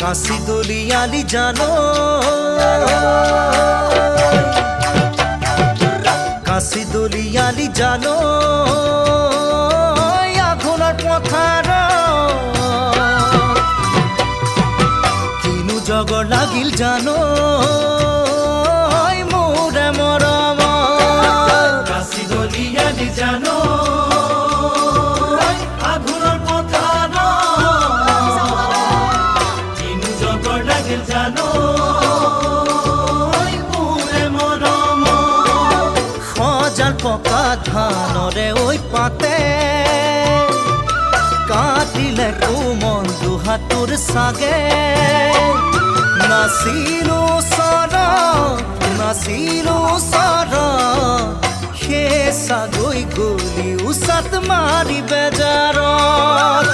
কাশি দলিয়ালি জানো কাশি দলিয়ালি জানো আঘোণৰ পথাৰ কিনো জগৰ লাগিল জানো মোৰে মৰম কাশি দলিয়ালি জানো আঘোণৰ পথাৰ কিনো জগৰ লাগিল জানো পকা ধানৰে ঐ পাতে কাটিলে কোমল দুহাতৰ সাগে নাচিলো সৰ সে সাগৈ গলি উচাত মাৰি বেজাৰত